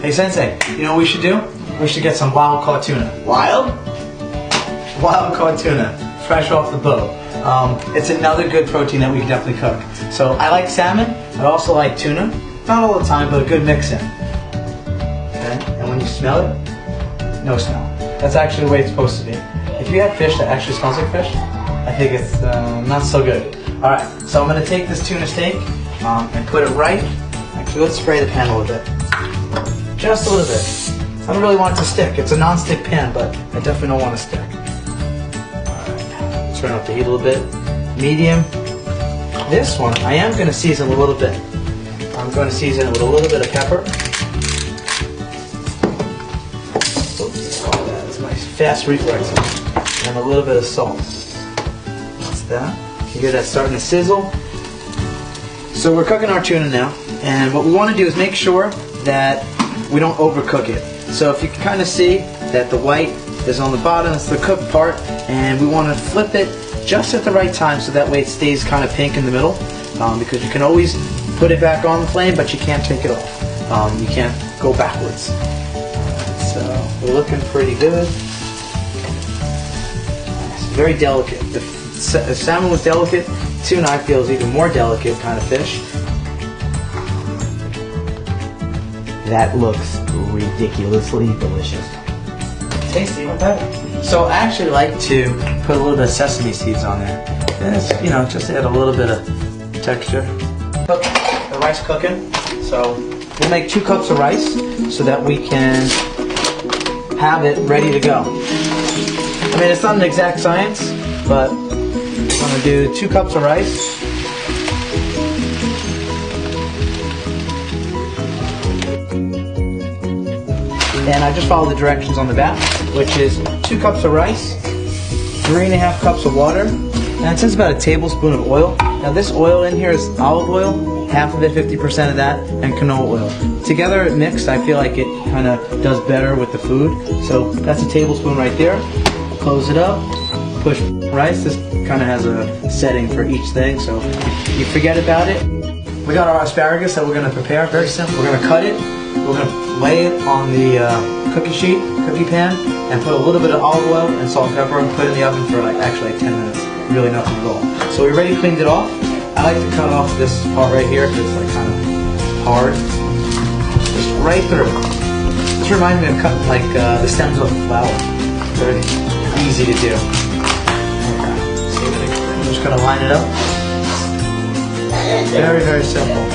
Hey Sensei, you know what we should do? We should get some wild caught tuna. Wild? Wild caught tuna, fresh off the boat. It's another good protein that we can definitely cook. So I like salmon, I also like tuna. Not all the time, but a good mix in. Okay? And when you smell it, no smell. That's actually the way it's supposed to be. If you have fish that actually smells like fish, I think it's not so good. Alright, so I'm going to take this tuna steak and put it right. Actually, let's spray the pan a little bit. Just a little bit. I don't really want it to stick. It's a non-stick pan, but I definitely don't want to stick. Alright, turn up the heat a little bit. Medium. This one, I am going to season a little bit. I'm going to season it with a little bit of pepper. Oops, all that. It's nice fast reflex. And a little bit of salt. That's that. You hear that starting to sizzle? So we're cooking our tuna now, and what we want to do is make sure that we don't overcook it. So if you can kind of see that the white is on the bottom, it's the cooked part, and we want to flip it just at the right time so that way it stays kind of pink in the middle, because you can always put it back on the flame, but you can't take it off. You can't go backwards. So we're looking pretty good. It's very delicate. The salmon was delicate. Tuna, I feel, is even more delicate kind of fish. That looks ridiculously delicious. Tasty, what better? So I actually like to put a little bit of sesame seeds on there. And it's, you know, just to add a little bit of texture. Cook the rice cooking. So we'll make 2 cups of rice so that we can have it ready to go. I mean, it's not an exact science, but I'm going to do 2 cups of rice. And I just follow the directions on the back, which is 2 cups of rice, 3.5 cups of water, and it says about a tablespoon of oil. Now this oil in here is olive oil, half of it, 50% of that, and canola oil. Together it mixed, I feel like it kind of does better with the food. So that's a tablespoon right there. Close it up, push rice. This kind of has a setting for each thing, so you forget about it. We got our asparagus that we're going to prepare. Very simple. We're going to cut it. We're going to lay it on the cookie pan, and put a little bit of olive oil and salt and pepper and put it in the oven for actually 10 minutes. Really nothing at all. So we already cleaned it off. I like to cut off this part right here because it's like kind of hard. Just right through. This reminds me of cutting like the stems of a flower. Very easy to do. Okay. So I'm just going to line it up. Very, very simple.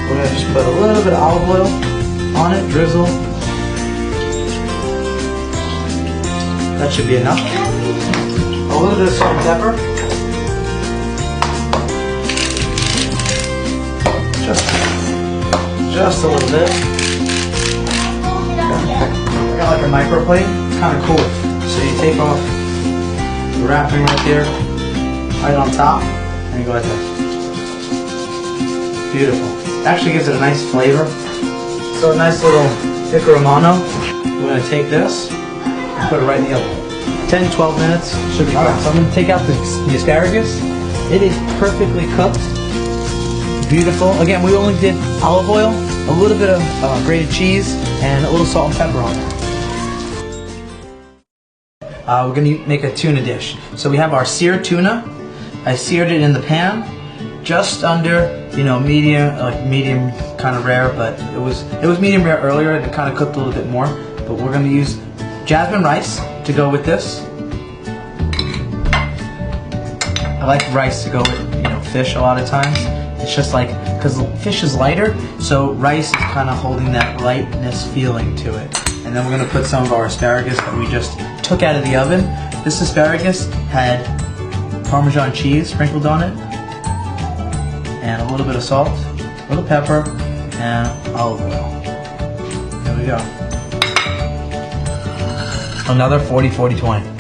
We're going to just put a little bit of olive oil on it, drizzle. That should be enough. A little bit of salt and pepper. Just a little bit. I got like a microplate. It's kind of cool. So you take off the wrapping right there, right on top, and you go like this. Beautiful. Actually gives it a nice flavor. So a nice little Pico Romano. We're going to take this and put it right in the oven. 10-12 minutes should be fine. So I'm going to take out the asparagus. It is perfectly cooked. Beautiful. Again, we only did olive oil, a little bit of grated cheese, and a little salt and pepper on it. We're going to make a tuna dish. So we have our seared tuna. I seared it in the pan, just under, medium kind of rare, but it was medium rare earlier and it kind of cooked a little bit more. But we're going to use jasmine rice to go with this. I like rice to go with, fish a lot of times. It's just like, because fish is lighter, so rice is kind of holding that lightness feeling to it. And then we're going to put some of our asparagus that we just took out of the oven. This asparagus had Parmesan cheese sprinkled on it, and a little bit of salt, a little pepper, and olive oil. There we go. Another 40-40-20.